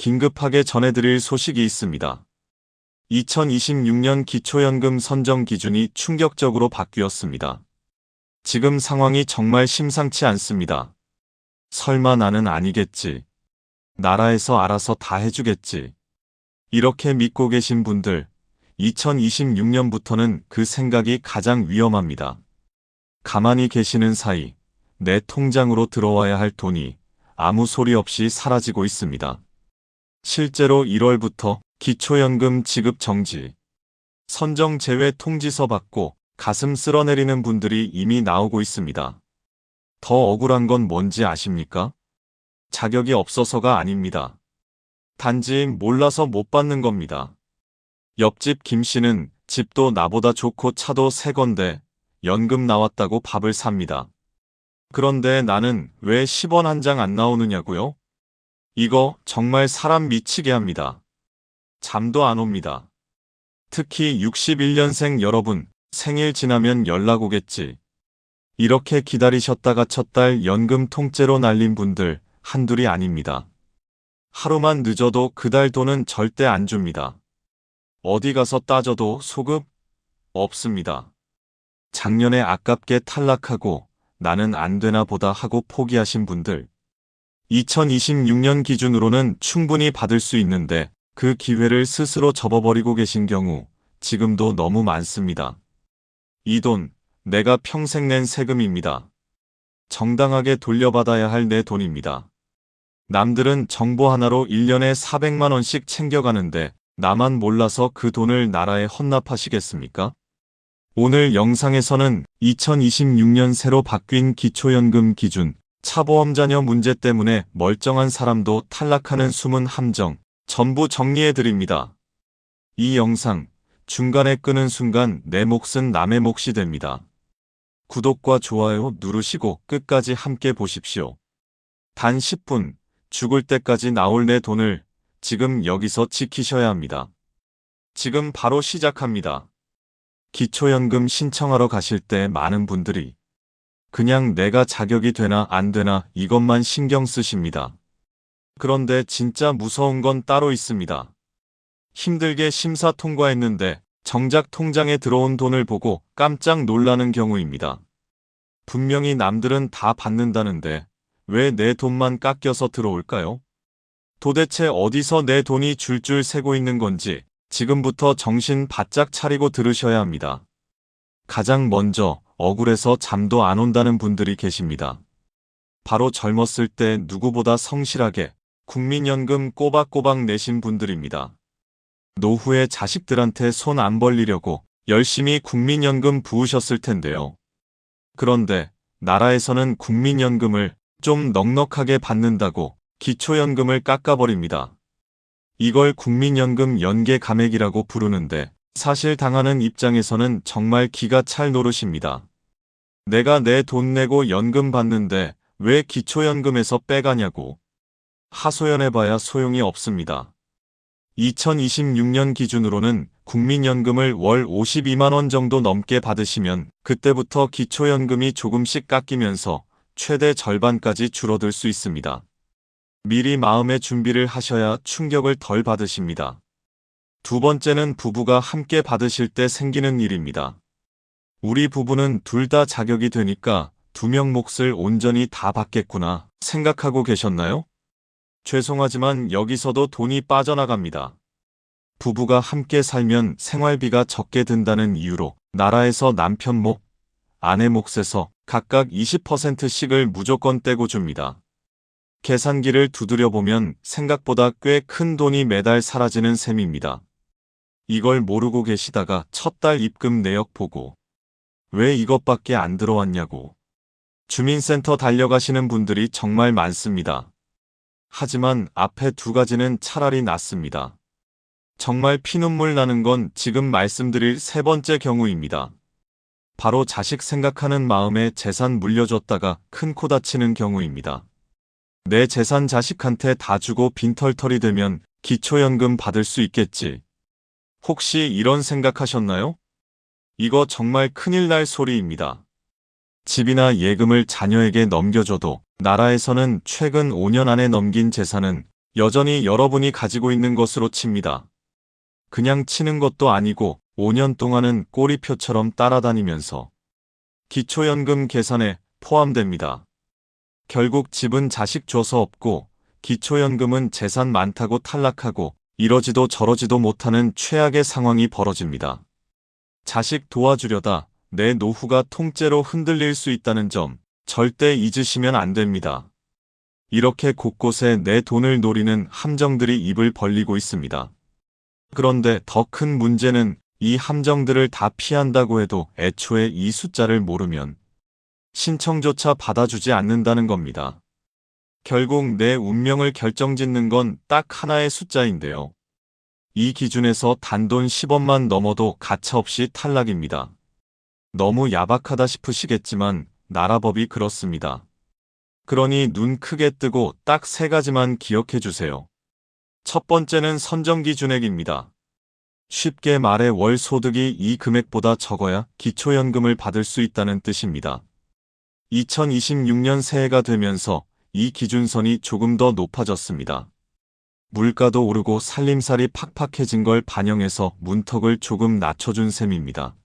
긴급하게 전해드릴 소식이 있습니다. 2026년 기초연금 선정 기준이 충격적으로 바뀌었습니다. 지금 상황이 정말 심상치 않습니다. 설마 나는 아니겠지. 나라에서 알아서 다 해주겠지. 이렇게 믿고 계신 분들, 2026년부터는 그 생각이 가장 위험합니다. 가만히 계시는 사이 내 통장으로 들어와야 할 돈이 아무 소리 없이 사라지고 있습니다. 실제로 1월부터 기초연금 지급 정지, 선정 제외 통지서 받고 가슴 쓸어내리는 분들이 이미 나오고 있습니다. 더 억울한 건 뭔지 아십니까? 자격이 없어서가 아닙니다. 단지 몰라서 못 받는 겁니다. 옆집 김 씨는 집도 나보다 좋고 차도 새 건데 연금 나왔다고 밥을 삽니다. 그런데 나는 왜 10원 한 장 안 나오느냐고요? 이거 정말 사람 미치게 합니다. 잠도 안 옵니다. 특히 61년생 여러분, 생일 지나면 연락 오겠지. 이렇게 기다리셨다가 첫 달 연금 통째로 날린 분들 한둘이 아닙니다. 하루만 늦어도 그달 돈은 절대 안 줍니다. 어디 가서 따져도 소급? 없습니다. 작년에 아깝게 탈락하고 나는 안 되나 보다 하고 포기하신 분들, 2026년 기준으로는 충분히 받을 수 있는데 그 기회를 스스로 접어버리고 계신 경우 지금도 너무 많습니다. 이 돈, 내가 평생 낸 세금입니다. 정당하게 돌려받아야 할 내 돈입니다. 남들은 정보 하나로 1년에 400만 원씩 챙겨가는데 나만 몰라서 그 돈을 나라에 헌납하시겠습니까? 오늘 영상에서는 2026년 새로 바뀐 기초연금 기준, 차보험 자녀 문제 때문에 멀쩡한 사람도 탈락하는 숨은 함정, 전부 정리해드립니다. 이 영상, 중간에 끄는 순간 내 몫은 남의 몫이 됩니다. 구독과 좋아요 누르시고 끝까지 함께 보십시오. 단 10분, 죽을 때까지 나올 내 돈을 지금 여기서 지키셔야 합니다. 지금 바로 시작합니다. 기초연금 신청하러 가실 때 많은 분들이 그냥 내가 자격이 되나 안 되나 이것만 신경 쓰십니다. 그런데 진짜 무서운 건 따로 있습니다. 힘들게 심사 통과했는데 정작 통장에 들어온 돈을 보고 깜짝 놀라는 경우입니다. 분명히 남들은 다 받는다는데 왜 내 돈만 깎여서 들어올까요? 도대체 어디서 내 돈이 줄줄 새고 있는 건지 지금부터 정신 바짝 차리고 들으셔야 합니다. 가장 먼저 억울해서 잠도 안 온다는 분들이 계십니다. 바로 젊었을 때 누구보다 성실하게 국민연금 꼬박꼬박 내신 분들입니다. 노후에 자식들한테 손 안 벌리려고 열심히 국민연금 부으셨을 텐데요. 그런데 나라에서는 국민연금을 좀 넉넉하게 받는다고 기초연금을 깎아버립니다. 이걸 국민연금 연계 감액이라고 부르는데 사실 당하는 입장에서는 정말 기가 찰 노릇입니다. 내가 내 돈 내고 연금 받는데 왜 기초연금에서 빼가냐고. 하소연해봐야 소용이 없습니다. 2026년 기준으로는 국민연금을 월 52만 원 정도 넘게 받으시면 그때부터 기초연금이 조금씩 깎이면서 최대 절반까지 줄어들 수 있습니다. 미리 마음의 준비를 하셔야 충격을 덜 받으십니다. 두 번째는 부부가 함께 받으실 때 생기는 일입니다. 우리 부부는 둘 다 자격이 되니까 2명 몫을 온전히 다 받겠구나 생각하고 계셨나요? 죄송하지만 여기서도 돈이 빠져나갑니다. 부부가 함께 살면 생활비가 적게 든다는 이유로 나라에서 남편 몫, 아내 몫에서 각각 20%씩을 무조건 떼고 줍니다. 계산기를 두드려보면 생각보다 꽤 큰 돈이 매달 사라지는 셈입니다. 이걸 모르고 계시다가 첫 달 입금 내역 보고 왜 이것밖에 안 들어왔냐고 주민센터 달려가시는 분들이 정말 많습니다. 하지만 앞에 두 가지는 차라리 낫습니다. 정말 피눈물 나는 건 지금 말씀드릴 세 번째 경우입니다. 바로 자식 생각하는 마음에 재산 물려줬다가 큰 코 다치는 경우입니다. 내 재산 자식한테 다 주고 빈털터리 되면 기초연금 받을 수 있겠지. 혹시 이런 생각하셨나요? 이거 정말 큰일 날 소리입니다. 집이나 예금을 자녀에게 넘겨줘도 나라에서는 최근 5년 안에 넘긴 재산은 여전히 여러분이 가지고 있는 것으로 칩니다. 그냥 치는 것도 아니고 5년 동안은 꼬리표처럼 따라다니면서 기초연금 계산에 포함됩니다. 결국 집은 자식 줘서 없고 기초연금은 재산 많다고 탈락하고 이러지도 저러지도 못하는 최악의 상황이 벌어집니다. 자식 도와주려다 내 노후가 통째로 흔들릴 수 있다는 점 절대 잊으시면 안 됩니다. 이렇게 곳곳에 내 돈을 노리는 함정들이 입을 벌리고 있습니다. 그런데 더 큰 문제는 이 함정들을 다 피한다고 해도 애초에 이 숫자를 모르면 신청조차 받아주지 않는다는 겁니다. 결국 내 운명을 결정짓는 건 딱 하나의 숫자인데요. 이 기준에서 단돈 10원만 넘어도 가차없이 탈락입니다. 너무 야박하다 싶으시겠지만 나라법이 그렇습니다. 그러니 눈 크게 뜨고 딱 3가지만 기억해 주세요. 첫 번째는 선정기준액입니다. 쉽게 말해 월 소득이 이 금액보다 적어야 기초연금을 받을 수 있다는 뜻입니다. 2026년 새해가 되면서 이 기준선이 조금 더 높아졌습니다. 물가도 오르고 살림살이 팍팍해진 걸 반영해서 문턱을 조금 낮춰준 셈입니다.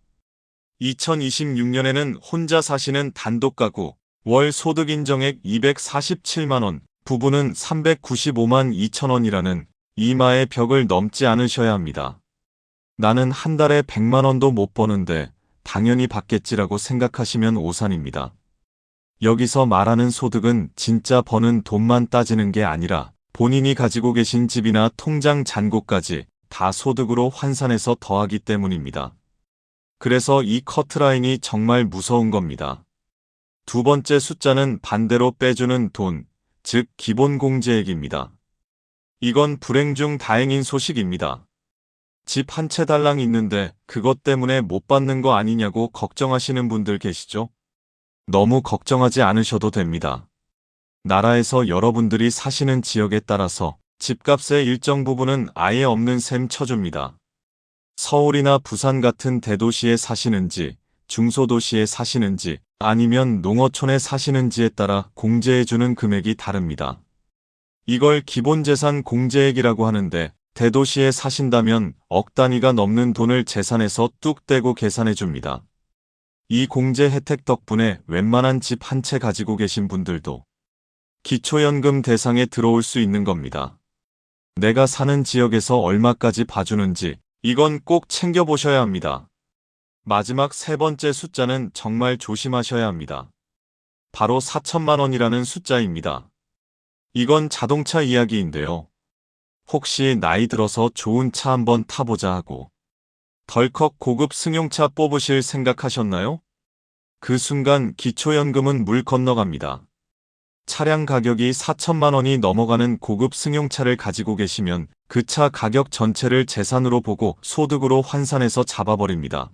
2026년에는 혼자 사시는 단독가구, 월 소득 인정액 247만원, 부부는 395만 2천원이라는 이마의 벽을 넘지 않으셔야 합니다. 나는 한 달에 100만원도 못 버는데 당연히 받겠지라고 생각하시면 오산입니다. 여기서 말하는 소득은 진짜 버는 돈만 따지는 게 아니라 본인이 가지고 계신 집이나 통장 잔고까지 다 소득으로 환산해서 더하기 때문입니다. 그래서 이 커트라인이 정말 무서운 겁니다. 두 번째 숫자는 반대로 빼주는 돈, 즉 기본공제액입니다. 이건 불행 중 다행인 소식입니다. 집 한 채 달랑 있는데 그것 때문에 못 받는 거 아니냐고 걱정하시는 분들 계시죠? 너무 걱정하지 않으셔도 됩니다. 나라에서 여러분들이 사시는 지역에 따라서 집값의 일정 부분은 아예 없는 셈 쳐줍니다. 서울이나 부산 같은 대도시에 사시는지, 중소도시에 사시는지, 아니면 농어촌에 사시는지에 따라 공제해주는 금액이 다릅니다. 이걸 기본재산 공제액이라고 하는데 대도시에 사신다면 억 단위가 넘는 돈을 재산에서 뚝 떼고 계산해줍니다. 이 공제 혜택 덕분에 웬만한 집 한 채 가지고 계신 분들도 기초연금 대상에 들어올 수 있는 겁니다. 내가 사는 지역에서 얼마까지 봐주는지 이건 꼭 챙겨보셔야 합니다. 마지막 세 번째 숫자는 정말 조심하셔야 합니다. 바로 4천만 원이라는 숫자입니다. 이건 자동차 이야기인데요. 혹시 나이 들어서 좋은 차 한번 타보자 하고 덜컥 고급 승용차 뽑으실 생각하셨나요? 그 순간 기초연금은 물 건너갑니다. 차량 가격이 4천만 원이 넘어가는 고급 승용차를 가지고 계시면 그 차 가격 전체를 재산으로 보고 소득으로 환산해서 잡아버립니다.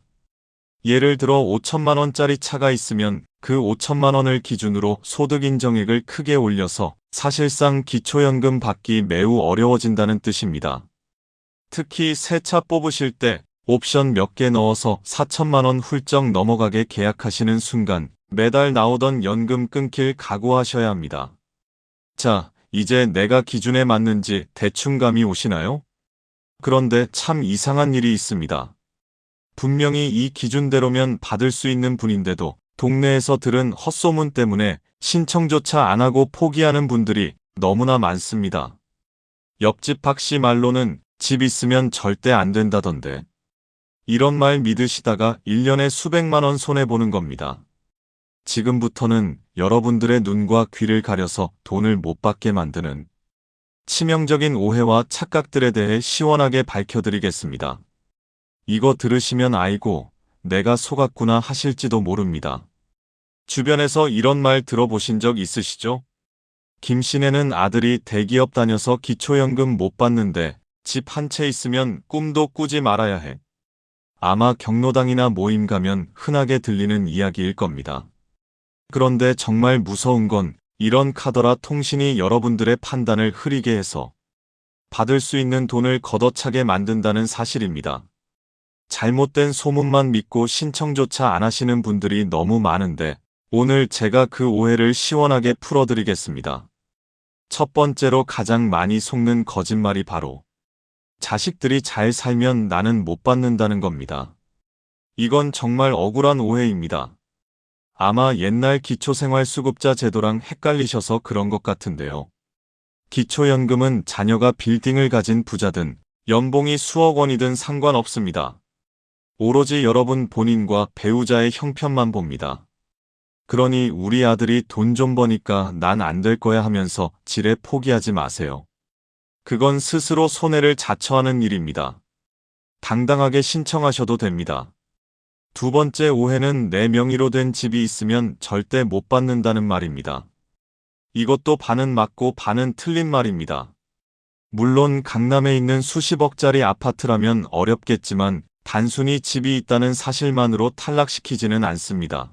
예를 들어 5천만 원짜리 차가 있으면 그 5천만 원을 기준으로 소득 인정액을 크게 올려서 사실상 기초연금 받기 매우 어려워진다는 뜻입니다. 특히 새 차 뽑으실 때 옵션 몇 개 넣어서 4천만 원 훌쩍 넘어가게 계약하시는 순간 매달 나오던 연금 끊길 각오하셔야 합니다. 자, 이제 내가 기준에 맞는지 대충 감이 오시나요? 그런데 참 이상한 일이 있습니다. 분명히 이 기준대로면 받을 수 있는 분인데도 동네에서 들은 헛소문 때문에 신청조차 안 하고 포기하는 분들이 너무나 많습니다. 옆집 박씨 말로는 집 있으면 절대 안 된다던데. 이런 말 믿으시다가 1년에 수백만 원 손해보는 겁니다. 지금부터는 여러분들의 눈과 귀를 가려서 돈을 못 받게 만드는 치명적인 오해와 착각들에 대해 시원하게 밝혀드리겠습니다. 이거 들으시면 아이고, 내가 속았구나 하실지도 모릅니다. 주변에서 이런 말 들어보신 적 있으시죠? 김씨네는 아들이 대기업 다녀서 기초연금 못 받는데 집 한 채 있으면 꿈도 꾸지 말아야 해. 아마 경로당이나 모임 가면 흔하게 들리는 이야기일 겁니다. 그런데 정말 무서운 건 이런 카더라 통신이 여러분들의 판단을 흐리게 해서 받을 수 있는 돈을 걷어차게 만든다는 사실입니다. 잘못된 소문만 믿고 신청조차 안 하시는 분들이 너무 많은데 오늘 제가 그 오해를 시원하게 풀어드리겠습니다. 첫 번째로 가장 많이 속는 거짓말이 바로 자식들이 잘 살면 나는 못 받는다는 겁니다. 이건 정말 억울한 오해입니다. 아마 옛날 기초생활수급자 제도랑 헷갈리셔서 그런 것 같은데요. 기초연금은 자녀가 빌딩을 가진 부자든 연봉이 수억 원이든 상관없습니다. 오로지 여러분 본인과 배우자의 형편만 봅니다. 그러니 우리 아들이 돈 좀 버니까 난 안 될 거야 하면서 지레 포기하지 마세요. 그건 스스로 손해를 자처하는 일입니다. 당당하게 신청하셔도 됩니다. 두 번째 오해는 내 명의로 된 집이 있으면 절대 못 받는다는 말입니다. 이것도 반은 맞고 반은 틀린 말입니다. 물론 강남에 있는 수십억짜리 아파트라면 어렵겠지만 단순히 집이 있다는 사실만으로 탈락시키지는 않습니다.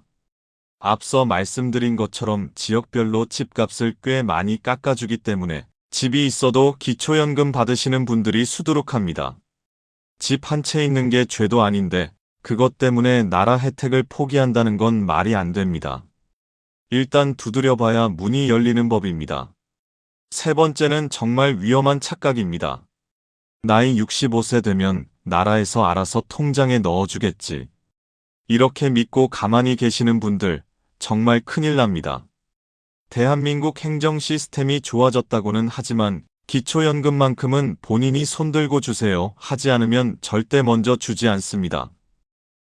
앞서 말씀드린 것처럼 지역별로 집값을 꽤 많이 깎아주기 때문에 집이 있어도 기초연금 받으시는 분들이 수두룩합니다. 집 한 채 있는 게 죄도 아닌데 그것 때문에 나라 혜택을 포기한다는 건 말이 안 됩니다. 일단 두드려봐야 문이 열리는 법입니다. 세 번째는 정말 위험한 착각입니다. 나이 65세 되면 나라에서 알아서 통장에 넣어주겠지. 이렇게 믿고 가만히 계시는 분들 정말 큰일 납니다. 대한민국 행정 시스템이 좋아졌다고는 하지만 기초연금만큼은 본인이 손들고 주세요 하지 않으면 절대 먼저 주지 않습니다.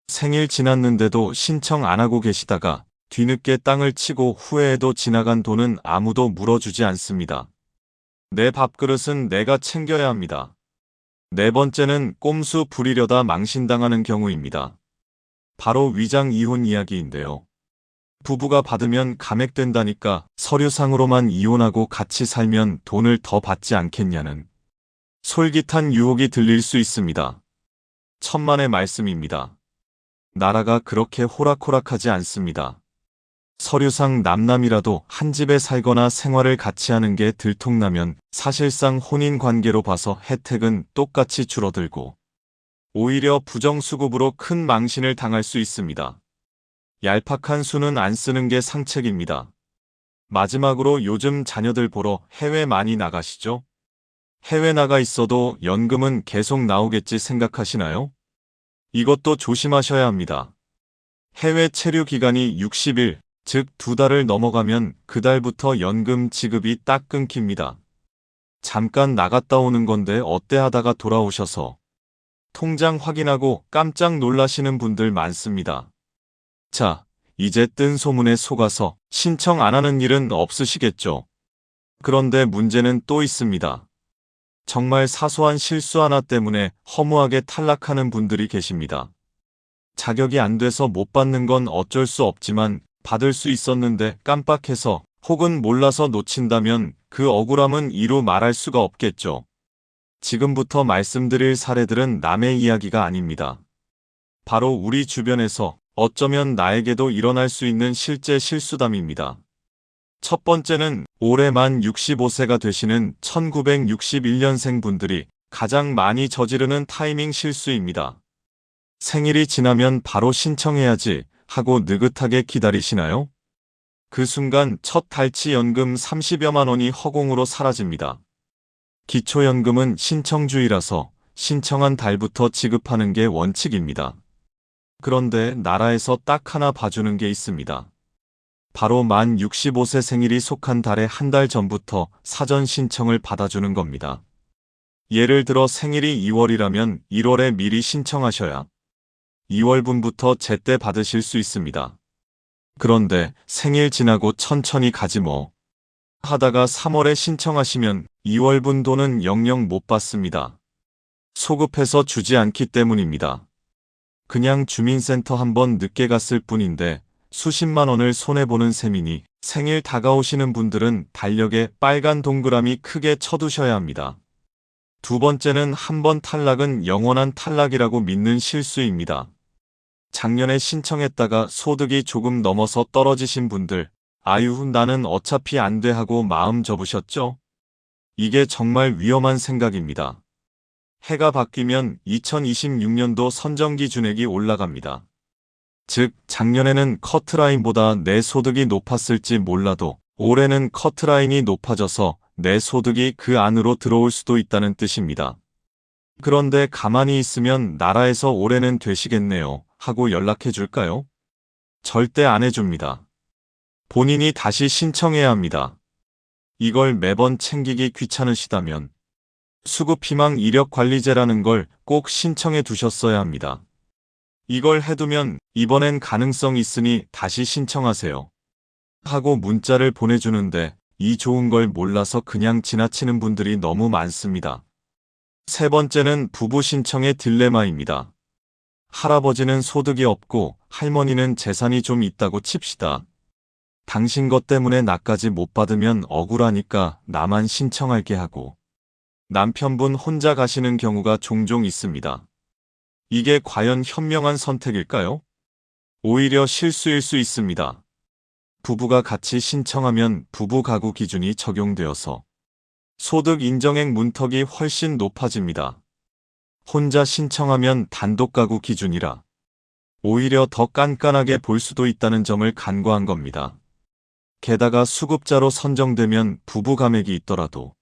생일 지났는데도 신청 안 하고 계시다가 뒤늦게 땅을 치고 후회해도 지나간 돈은 아무도 물어주지 않습니다. 내 밥그릇은 내가 챙겨야 합니다. 네 번째는 꼼수 부리려다 망신당하는 경우입니다. 바로 위장 이혼 이야기인데요. 부부가 받으면 감액된다니까 서류상으로만 이혼하고 같이 살면 돈을 더 받지 않겠냐는 솔깃한 유혹이 들릴 수 있습니다. 천만의 말씀입니다. 나라가 그렇게 호락호락하지 않습니다. 서류상 남남이라도 한 집에 살거나 생활을 같이 하는 게 들통나면 사실상 혼인 관계로 봐서 혜택은 똑같이 줄어들고 오히려 부정수급으로 큰 망신을 당할 수 있습니다. 얄팍한 수는 안 쓰는 게 상책입니다. 마지막으로 요즘 자녀들 보러 해외 많이 나가시죠? 해외 나가 있어도 연금은 계속 나오겠지 생각하시나요? 이것도 조심하셔야 합니다. 해외 체류 기간이 60일, 즉 2달을 넘어가면 그달부터 연금 지급이 딱 끊깁니다. 잠깐 나갔다 오는 건데 어때 하다가 돌아오셔서 통장 확인하고 깜짝 놀라시는 분들 많습니다. 자, 이제 뜬 소문에 속아서 신청 안 하는 일은 없으시겠죠? 그런데 문제는 또 있습니다. 정말 사소한 실수 하나 때문에 허무하게 탈락하는 분들이 계십니다. 자격이 안 돼서 못 받는 건 어쩔 수 없지만 받을 수 있었는데 깜빡해서 혹은 몰라서 놓친다면 그 억울함은 이루 말할 수가 없겠죠. 지금부터 말씀드릴 사례들은 남의 이야기가 아닙니다. 바로 우리 주변에서 어쩌면 나에게도 일어날 수 있는 실제 실수담입니다. 첫 번째는 올해 만 65세가 되시는 1961년생 분들이 가장 많이 저지르는 타이밍 실수입니다. 생일이 지나면 바로 신청해야지 하고 느긋하게 기다리시나요? 그 순간 첫 달치 연금 30여만 원이 허공으로 사라집니다. 기초연금은 신청주의라서 신청한 달부터 지급하는 게 원칙입니다. 그런데 나라에서 딱 하나 봐주는 게 있습니다. 바로 만 65세 생일이 속한 달의 한 달 전부터 사전 신청을 받아주는 겁니다. 예를 들어 생일이 2월이라면 1월에 미리 신청하셔야 2월분부터 제때 받으실 수 있습니다. 그런데 생일 지나고 천천히 가지 뭐 하다가 3월에 신청하시면 2월분 돈은 영영 못 받습니다. 소급해서 주지 않기 때문입니다. 그냥 주민센터 한번 늦게 갔을 뿐인데 수십만 원을 손해보는 셈이니 생일 다가오시는 분들은 달력에 빨간 동그라미 크게 쳐두셔야 합니다. 두 번째는 한 번 탈락은 영원한 탈락이라고 믿는 실수입니다. 작년에 신청했다가 소득이 조금 넘어서 떨어지신 분들, 아유 나는 어차피 안 돼 하고 마음 접으셨죠? 이게 정말 위험한 생각입니다. 해가 바뀌면 2026년도 선정기준액이 올라갑니다. 즉 작년에는 커트라인보다 내 소득이 높았을지 몰라도 올해는 커트라인이 높아져서 내 소득이 그 안으로 들어올 수도 있다는 뜻입니다. 그런데 가만히 있으면 나라에서 올해는 되시겠네요 하고 연락해 줄까요? 절대 안 해줍니다. 본인이 다시 신청해야 합니다. 이걸 매번 챙기기 귀찮으시다면 수급희망 이력관리제라는 걸 꼭 신청해 두셨어야 합니다. 이걸 해두면 이번엔 가능성 있으니 다시 신청하세요 하고 문자를 보내주는데 이 좋은 걸 몰라서 그냥 지나치는 분들이 너무 많습니다. 세 번째는 부부 신청의 딜레마입니다. 할아버지는 소득이 없고 할머니는 재산이 좀 있다고 칩시다. 당신 것 때문에 나까지 못 받으면 억울하니까 나만 신청할게 하고 남편분 혼자 가시는 경우가 종종 있습니다. 이게 과연 현명한 선택일까요? 오히려 실수일 수 있습니다. 부부가 같이 신청하면 부부 가구 기준이 적용되어서 소득 인정액 문턱이 훨씬 높아집니다. 혼자 신청하면 단독 가구 기준이라 오히려 더 깐깐하게 볼 수도 있다는 점을 간과한 겁니다. 게다가 수급자로 선정되면 부부 감액이 있더라도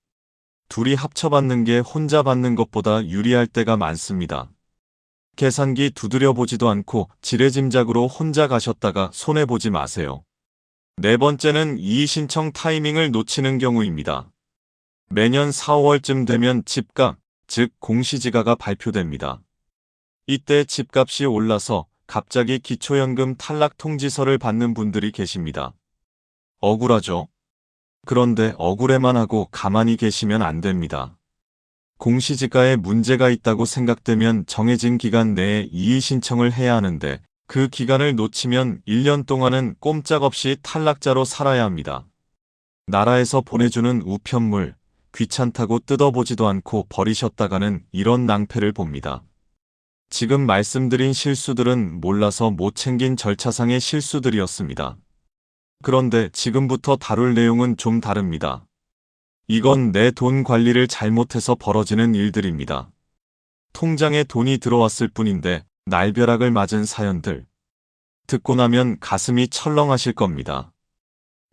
둘이 합쳐받는 게 혼자 받는 것보다 유리할 때가 많습니다. 계산기 두드려 보지도 않고 지레짐작으로 혼자 가셨다가 손해보지 마세요. 네 번째는 이의신청 타이밍을 놓치는 경우입니다. 매년 4, 5월쯤 되면 집값, 즉 공시지가가 발표됩니다. 이때 집값이 올라서 갑자기 기초연금 탈락 통지서를 받는 분들이 계십니다. 억울하죠? 그런데 억울해만 하고 가만히 계시면 안 됩니다. 공시지가에 문제가 있다고 생각되면 정해진 기간 내에 이의 신청을 해야 하는데 그 기간을 놓치면 1년 동안은 꼼짝없이 탈락자로 살아야 합니다. 나라에서 보내주는 우편물, 귀찮다고 뜯어보지도 않고 버리셨다가는 이런 낭패를 봅니다. 지금 말씀드린 실수들은 몰라서 못 챙긴 절차상의 실수들이었습니다. 그런데 지금부터 다룰 내용은 좀 다릅니다. 이건 내 돈 관리를 잘못해서 벌어지는 일들입니다. 통장에 돈이 들어왔을 뿐인데 날벼락을 맞은 사연들. 듣고 나면 가슴이 철렁하실 겁니다.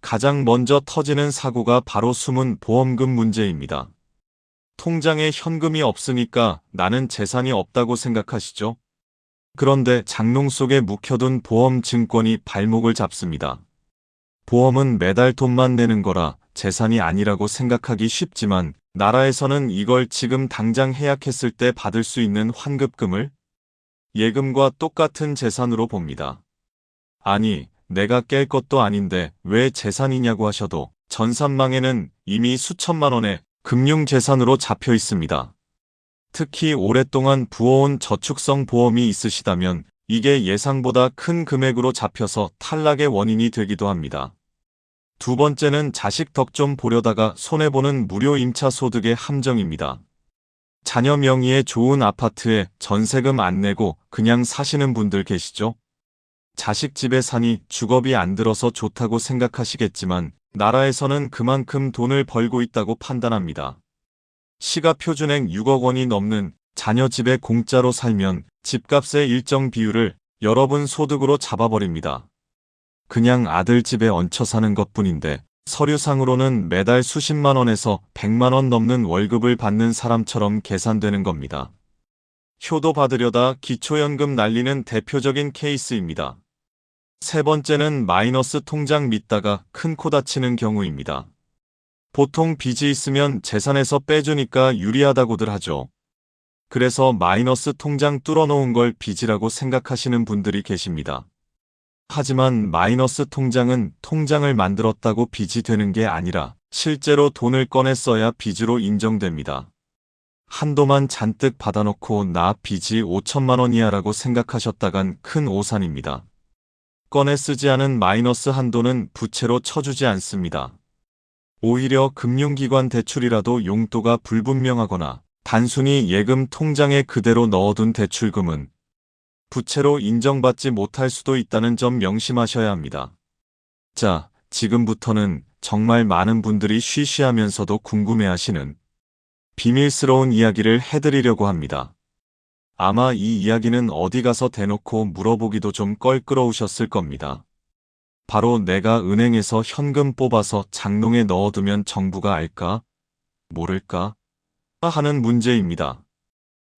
가장 먼저 터지는 사고가 바로 숨은 보험금 문제입니다. 통장에 현금이 없으니까 나는 재산이 없다고 생각하시죠? 그런데 장롱 속에 묵혀둔 보험 증권이 발목을 잡습니다. 보험은 매달 돈만 내는 거라 재산이 아니라고 생각하기 쉽지만 나라에서는 이걸 지금 당장 해약했을 때 받을 수 있는 환급금을 예금과 똑같은 재산으로 봅니다. 아니, 내가 깰 것도 아닌데 왜 재산이냐고 하셔도 전산망에는 이미 수천만 원의 금융재산으로 잡혀 있습니다. 특히 오랫동안 부어온 저축성 보험이 있으시다면 이게 예상보다 큰 금액으로 잡혀서 탈락의 원인이 되기도 합니다. 두 번째는 자식 덕 좀 보려다가 손해보는 무료 임차 소득의 함정입니다. 자녀 명의의 좋은 아파트에 전세금 안 내고 그냥 사시는 분들 계시죠? 자식 집에 사니 주겁이 안 들어서 좋다고 생각하시겠지만 나라에서는 그만큼 돈을 벌고 있다고 판단합니다. 시가 표준액 6억 원이 넘는 자녀 집에 공짜로 살면 집값의 일정 비율을 여러분 소득으로 잡아버립니다. 그냥 아들 집에 얹혀 사는 것뿐인데 서류상으로는 매달 수십만 원에서 100만 원 넘는 월급을 받는 사람처럼 계산되는 겁니다. 효도 받으려다 기초연금 날리는 대표적인 케이스입니다. 세 번째는 마이너스 통장 믿다가 큰 코 다치는 경우입니다. 보통 빚이 있으면 재산에서 빼주니까 유리하다고들 하죠. 그래서 마이너스 통장 뚫어놓은 걸 빚이라고 생각하시는 분들이 계십니다. 하지만 마이너스 통장은 통장을 만들었다고 빚이 되는 게 아니라 실제로 돈을 꺼내 써야 빚으로 인정됩니다. 한도만 잔뜩 받아놓고 나 빚이 5천만 원이야 라고 생각하셨다간 큰 오산입니다. 꺼내 쓰지 않은 마이너스 한도는 부채로 쳐주지 않습니다. 오히려 금융기관 대출이라도 용도가 불분명하거나 단순히 예금 통장에 그대로 넣어둔 대출금은 부채로 인정받지 못할 수도 있다는 점 명심하셔야 합니다. 자, 지금부터는 정말 많은 분들이 쉬쉬하면서도 궁금해하시는 비밀스러운 이야기를 해드리려고 합니다. 아마 이 이야기는 어디 가서 대놓고 물어보기도 좀 껄끄러우셨을 겁니다. 바로 내가 은행에서 현금 뽑아서 장롱에 넣어두면 정부가 알까? 모를까? 하는 문제입니다.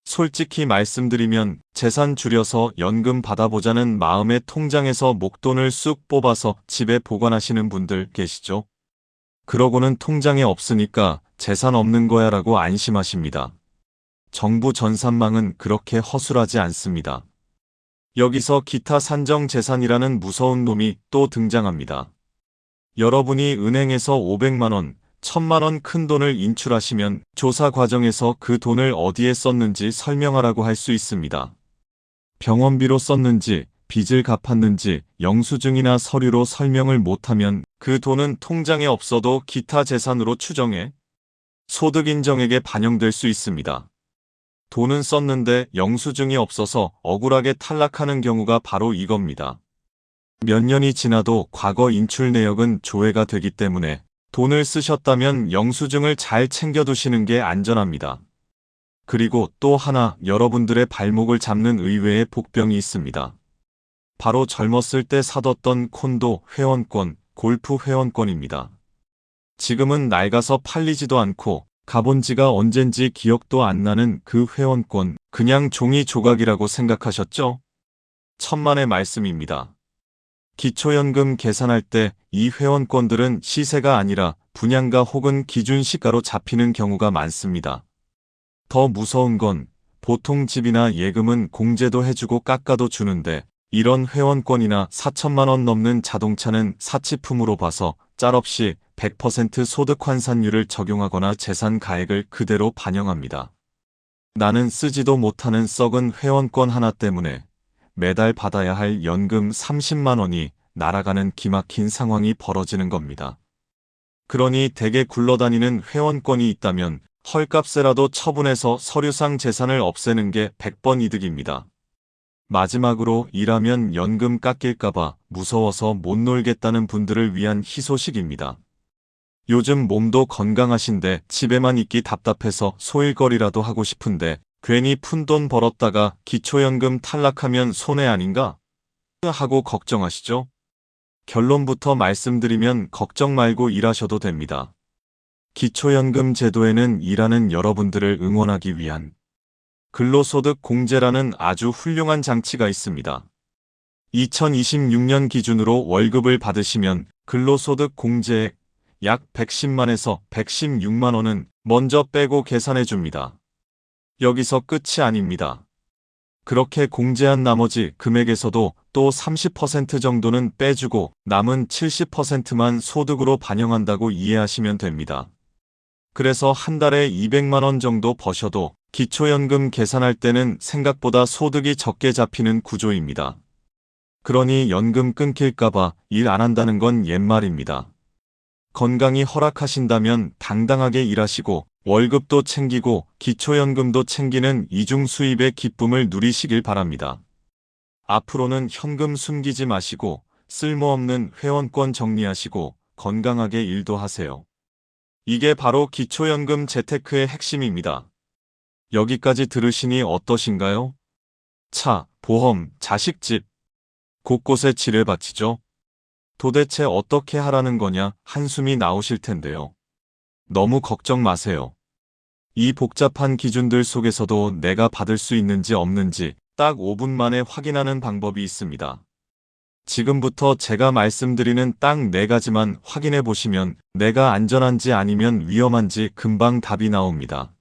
솔직히 말씀드리면 재산 줄여서 연금 받아보자는 마음에 통장에서 목돈을 쑥 뽑아서 집에 보관하시는 분들 계시죠? 그러고는 통장에 없으니까 재산 없는 거야 라고 안심하십니다. 정부 전산망은 그렇게 허술하지 않습니다. 여기서 기타 산정 재산이라는 무서운 놈이 또 등장합니다. 여러분이 은행에서 500만 원, 1000만 원 큰 돈을 인출하시면 조사 과정에서 그 돈을 어디에 썼는지 설명하라고 할 수 있습니다. 병원비로 썼는지, 빚을 갚았는지, 영수증이나 서류로 설명을 못하면 그 돈은 통장에 없어도 기타 재산으로 추정해 소득인정액에 반영될 수 있습니다. 돈은 썼는데 영수증이 없어서 억울하게 탈락하는 경우가 바로 이겁니다. 몇 년이 지나도 과거 인출 내역은 조회가 되기 때문에 돈을 쓰셨다면 영수증을 잘 챙겨두시는 게 안전합니다. 그리고 또 하나 여러분들의 발목을 잡는 의외의 복병이 있습니다. 바로 젊었을 때 사뒀던 콘도 회원권, 골프 회원권입니다. 지금은 낡아서 팔리지도 않고 가본 지가 언젠지 기억도 안 나는 그 회원권, 그냥 종이 조각이라고 생각하셨죠? 천만의 말씀입니다. 기초연금 계산할 때 이 회원권들은 시세가 아니라 분양가 혹은 기준시가로 잡히는 경우가 많습니다. 더 무서운 건 보통 집이나 예금은 공제도 해주고 깎아도 주는데 이런 회원권이나 4천만 원 넘는 자동차는 사치품으로 봐서 짤없이 100% 소득 환산율을 적용하거나 재산 가액을 그대로 반영합니다. 나는 쓰지도 못하는 썩은 회원권 하나 때문에 매달 받아야 할 연금 30만 원이 날아가는 기막힌 상황이 벌어지는 겁니다. 그러니 댁에 굴러다니는 회원권이 있다면 헐값에라도 처분해서 서류상 재산을 없애는 게 100번 이득입니다. 마지막으로 일하면 연금 깎일까봐 무서워서 못 놀겠다는 분들을 위한 희소식입니다. 요즘 몸도 건강하신데 집에만 있기 답답해서 소일거리라도 하고 싶은데 괜히 푼돈 벌었다가 기초연금 탈락하면 손해 아닌가? 하고 걱정하시죠? 결론부터 말씀드리면 걱정 말고 일하셔도 됩니다. 기초연금 제도에는 일하는 여러분들을 응원하기 위한 근로소득 공제라는 아주 훌륭한 장치가 있습니다. 2026년 기준으로 월급을 받으시면 근로소득 공제액 약 110만에서 116만 원은 먼저 빼고 계산해 줍니다. 여기서 끝이 아닙니다. 그렇게 공제한 나머지 금액에서도 또 30% 정도는 빼주고 남은 70%만 소득으로 반영한다고 이해하시면 됩니다. 그래서 한 달에 200만 원 정도 버셔도 기초연금 계산할 때는 생각보다 소득이 적게 잡히는 구조입니다. 그러니 연금 끊길까봐 일 안 한다는 건 옛말입니다. 건강이 허락하신다면 당당하게 일하시고 월급도 챙기고 기초연금도 챙기는 이중 수입의 기쁨을 누리시길 바랍니다. 앞으로는 현금 숨기지 마시고 쓸모없는 회원권 정리하시고 건강하게 일도 하세요. 이게 바로 기초연금 재테크의 핵심입니다. 여기까지 들으시니 어떠신가요? 차, 보험, 자식집 곳곳에 지뢰 바치죠? 도대체 어떻게 하라는 거냐 한숨이 나오실 텐데요. 너무 걱정 마세요. 이 복잡한 기준들 속에서도 내가 받을 수 있는지 없는지 딱 5분 만에 확인하는 방법이 있습니다. 지금부터 제가 말씀드리는 딱 4가지만 확인해 보시면 내가 안전한지 아니면 위험한지 금방 답이 나옵니다.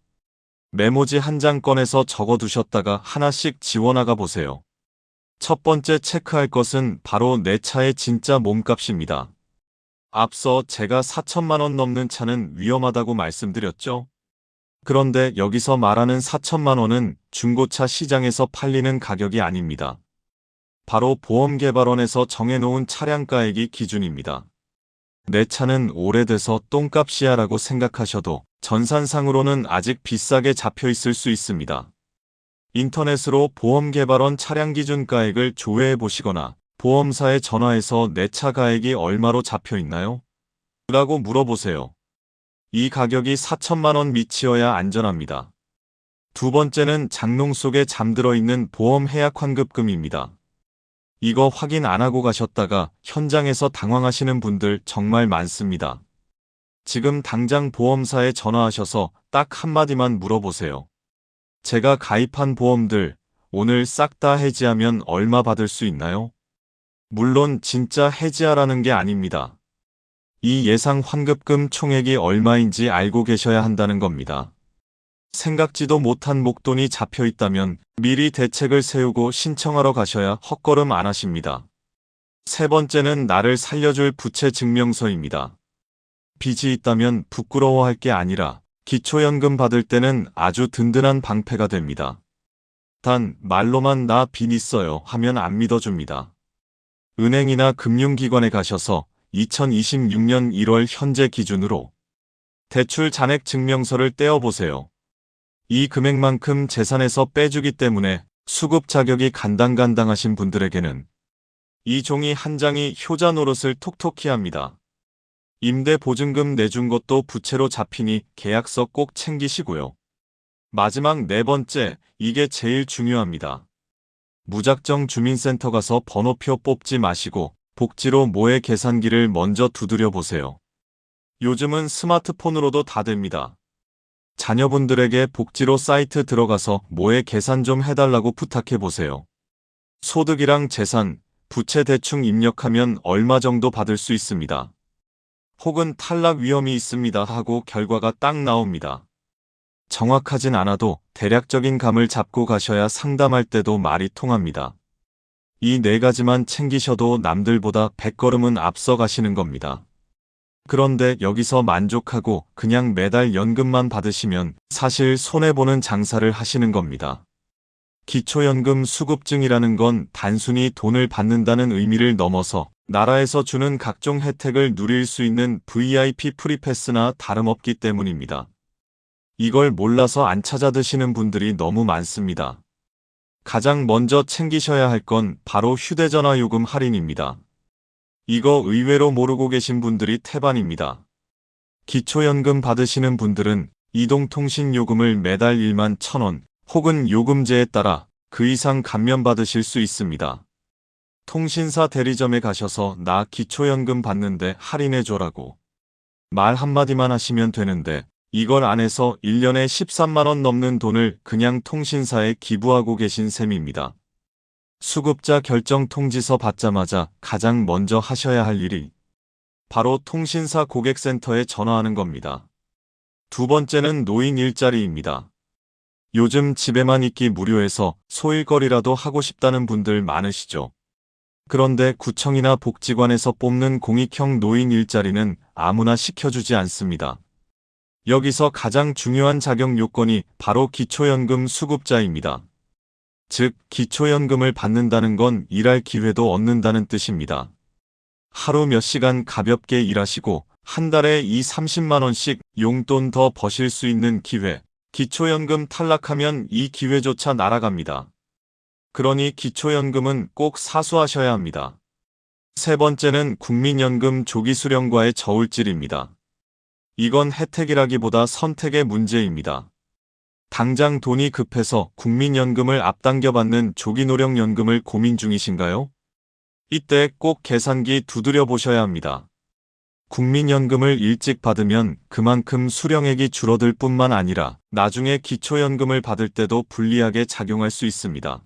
메모지 한 장 꺼내서 적어두셨다가 하나씩 지워나가 보세요. 첫 번째 체크할 것은 바로 내 차의 진짜 몸값입니다. 앞서 제가 4천만 원 넘는 차는 위험하다고 말씀드렸죠? 그런데 여기서 말하는 4천만 원은 중고차 시장에서 팔리는 가격이 아닙니다. 바로 보험개발원에서 정해놓은 차량가액이 기준입니다. 내 차는 오래돼서 똥값이야 라고 생각하셔도 전산상으로는 아직 비싸게 잡혀 있을 수 있습니다. 인터넷으로 보험개발원 차량기준가액을 조회해 보시거나 보험사에 전화해서 내 차 가액이 얼마로 잡혀 있나요? 라고 물어보세요. 이 가격이 4천만 원 미치어야 안전합니다. 두 번째는 장롱 속에 잠들어 있는 보험 해약 환급금입니다. 이거 확인 안 하고 가셨다가 현장에서 당황하시는 분들 정말 많습니다. 지금 당장 보험사에 전화하셔서 딱 한마디만 물어보세요. 제가 가입한 보험들 오늘 싹 다 해지하면 얼마 받을 수 있나요? 물론 진짜 해지하라는 게 아닙니다. 이 예상 환급금 총액이 얼마인지 알고 계셔야 한다는 겁니다. 생각지도 못한 목돈이 잡혀 있다면 미리 대책을 세우고 신청하러 가셔야 헛걸음 안 하십니다. 세 번째는 나를 살려줄 부채 증명서입니다. 빚이 있다면 부끄러워할 게 아니라 기초연금 받을 때는 아주 든든한 방패가 됩니다. 단 말로만 나 빚 있어요 하면 안 믿어줍니다. 은행이나 금융기관에 가셔서 2026년 1월 현재 기준으로 대출 잔액 증명서를 떼어보세요. 이 금액만큼 재산에서 빼주기 때문에 수급 자격이 간당간당하신 분들에게는 이 종이 한 장이 효자 노릇을 톡톡히 합니다. 임대 보증금 내준 것도 부채로 잡히니 계약서 꼭 챙기시고요. 마지막 네 번째, 이게 제일 중요합니다. 무작정 주민센터 가서 번호표 뽑지 마시고 복지로 모의 계산기를 먼저 두드려 보세요. 요즘은 스마트폰으로도 다 됩니다. 자녀분들에게 복지로 사이트 들어가서 모의 계산 좀 해달라고 부탁해 보세요. 소득이랑 재산, 부채 대충 입력하면 얼마 정도 받을 수 있습니다. 혹은 탈락 위험이 있습니다 하고 결과가 딱 나옵니다. 정확하진 않아도 대략적인 감을 잡고 가셔야 상담할 때도 말이 통합니다. 이 네 가지만 챙기셔도 남들보다 100걸음은 앞서 가시는 겁니다. 그런데 여기서 만족하고 그냥 매달 연금만 받으시면 사실 손해보는 장사를 하시는 겁니다. 기초연금 수급증이라는 건 단순히 돈을 받는다는 의미를 넘어서 나라에서 주는 각종 혜택을 누릴 수 있는 VIP 프리패스나 다름없기 때문입니다. 이걸 몰라서 안 찾아 드시는 분들이 너무 많습니다. 가장 먼저 챙기셔야 할 건 바로 휴대전화 요금 할인입니다. 이거 의외로 모르고 계신 분들이 태반입니다. 기초연금 받으시는 분들은 이동통신 요금을 매달 1만 1,000원 혹은 요금제에 따라 그 이상 감면받으실 수 있습니다. 통신사 대리점에 가셔서 나 기초연금 받는데 할인해줘라고 말 한마디만 하시면 되는데 이걸 안 해서 1년에 13만 원 넘는 돈을 그냥 통신사에 기부하고 계신 셈입니다. 수급자 결정 통지서 받자마자 가장 먼저 하셔야 할 일이 바로 통신사 고객센터에 전화하는 겁니다. 두 번째는 노인 일자리입니다. 요즘 집에만 있기 무료해서 소일거리라도 하고 싶다는 분들 많으시죠. 그런데 구청이나 복지관에서 뽑는 공익형 노인 일자리는 아무나 시켜주지 않습니다. 여기서 가장 중요한 자격 요건이 바로 기초연금 수급자입니다. 즉, 기초연금을 받는다는 건 일할 기회도 얻는다는 뜻입니다. 하루 몇 시간 가볍게 일하시고 한 달에 30만 원씩 용돈 더 버실 수 있는 기회. 기초연금 탈락하면 이 기회조차 날아갑니다. 그러니 기초연금은 꼭 사수하셔야 합니다. 세 번째는 국민연금 조기 수령과의 저울질입니다. 이건 혜택이라기보다 선택의 문제입니다. 당장 돈이 급해서 국민연금을 앞당겨 받는 조기노령연금을 고민 중이신가요? 이때 꼭 계산기 두드려 보셔야 합니다. 국민연금을 일찍 받으면 그만큼 수령액이 줄어들 뿐만 아니라 나중에 기초연금을 받을 때도 불리하게 작용할 수 있습니다.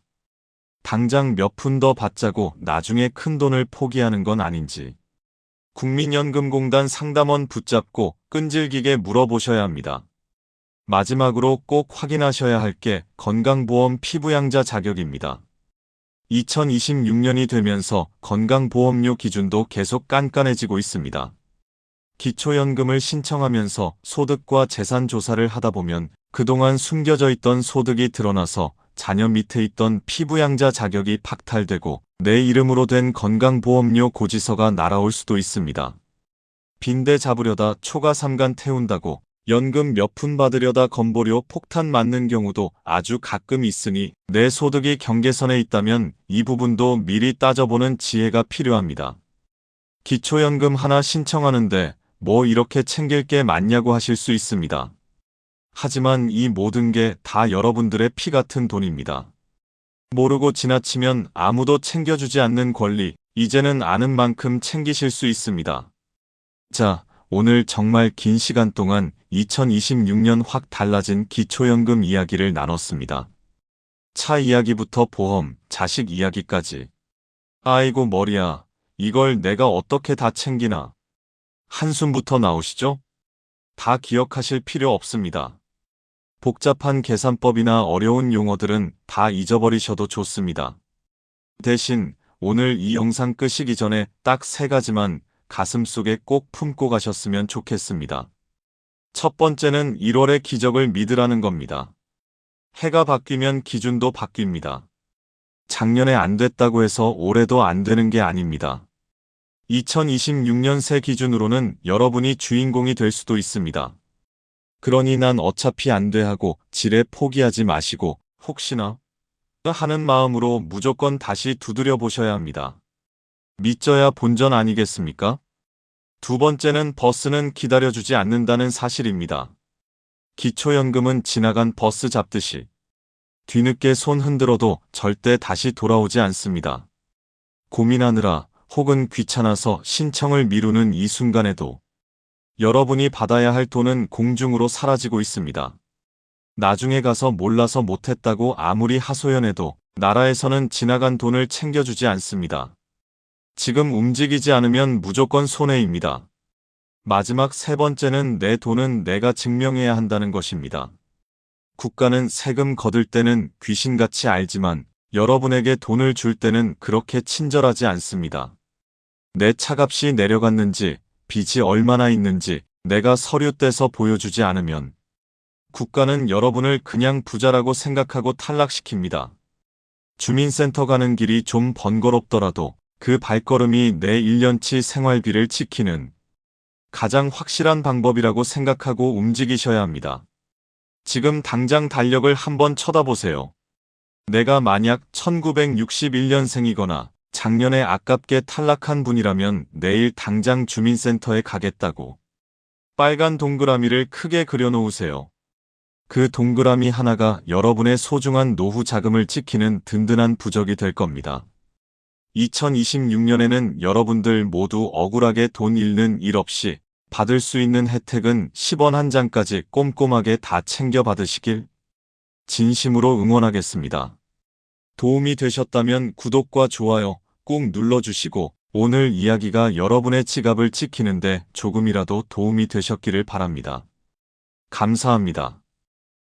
당장 몇 푼 더 받자고 나중에 큰 돈을 포기하는 건 아닌지 국민연금공단 상담원 붙잡고 끈질기게 물어보셔야 합니다. 마지막으로 꼭 확인하셔야 할 게 건강보험 피부양자 자격입니다. 2026년이 되면서 건강보험료 기준도 계속 깐깐해지고 있습니다. 기초연금을 신청하면서 소득과 재산 조사를 하다 보면 그동안 숨겨져 있던 소득이 드러나서 자녀 밑에 있던 피부양자 자격이 박탈되고 내 이름으로 된 건강보험료 고지서가 날아올 수도 있습니다. 빈대 잡으려다 초가 삼간 태운다고 연금 몇 푼 받으려다 건보료 폭탄 맞는 경우도 아주 가끔 있으니 내 소득이 경계선에 있다면 이 부분도 미리 따져보는 지혜가 필요합니다. 기초연금 하나 신청하는데 뭐 이렇게 챙길 게 많냐고 하실 수 있습니다. 하지만 이 모든 게 다 여러분들의 피 같은 돈입니다. 모르고 지나치면 아무도 챙겨주지 않는 권리, 이제는 아는 만큼 챙기실 수 있습니다. 자, 오늘 정말 긴 시간 동안 2026년 확 달라진 기초연금 이야기를 나눴습니다. 차 이야기부터 보험, 자식 이야기까지. 아이고 머리야, 이걸 내가 어떻게 다 챙기나. 한숨부터 나오시죠? 다 기억하실 필요 없습니다. 복잡한 계산법이나 어려운 용어들은 다 잊어버리셔도 좋습니다. 대신 오늘 이 영상 끄시기 전에 딱 3가지만 가슴속에 꼭 품고 가셨으면 좋겠습니다. 첫 번째는 1월의 기적을 믿으라는 겁니다. 해가 바뀌면 기준도 바뀝니다. 작년에 안 됐다고 해서 올해도 안 되는 게 아닙니다. 2026년 새 기준으로는 여러분이 주인공이 될 수도 있습니다. 그러니 난 어차피 안 돼 하고 지레 포기하지 마시고 혹시나 하는 마음으로 무조건 다시 두드려 보셔야 합니다. 믿져야 본전 아니겠습니까? 두 번째는 버스는 기다려주지 않는다는 사실입니다. 기초연금은 지나간 버스 잡듯이 뒤늦게 손 흔들어도 절대 다시 돌아오지 않습니다. 고민하느라 혹은 귀찮아서 신청을 미루는 이 순간에도 여러분이 받아야 할 돈은 공중으로 사라지고 있습니다. 나중에 가서 몰라서 못했다고 아무리 하소연해도 나라에서는 지나간 돈을 챙겨주지 않습니다. 지금 움직이지 않으면 무조건 손해입니다. 마지막 3번째는 내 돈은 내가 증명해야 한다는 것입니다. 국가는 세금 거둘 때는 귀신같이 알지만 여러분에게 돈을 줄 때는 그렇게 친절하지 않습니다. 내 차값이 내려갔는지, 빚이 얼마나 있는지 내가 서류 떼서 보여주지 않으면 국가는 여러분을 그냥 부자라고 생각하고 탈락시킵니다. 주민센터 가는 길이 좀 번거롭더라도 그 발걸음이 내 1년치 생활비를 지키는 가장 확실한 방법이라고 생각하고 움직이셔야 합니다. 지금 당장 달력을 한번 쳐다보세요. 내가 만약 1961년생이거나 작년에 아깝게 탈락한 분이라면 내일 당장 주민센터에 가겠다고 빨간 동그라미를 크게 그려놓으세요. 그 동그라미 하나가 여러분의 소중한 노후 자금을 지키는 든든한 부적이 될 겁니다. 2026년에는 여러분들 모두 억울하게 돈 잃는 일 없이 받을 수 있는 혜택은 10원 한 장까지 꼼꼼하게 다 챙겨 받으시길 진심으로 응원하겠습니다. 도움이 되셨다면 구독과 좋아요 꾹 눌러주시고 오늘 이야기가 여러분의 지갑을 지키는데 조금이라도 도움이 되셨기를 바랍니다. 감사합니다.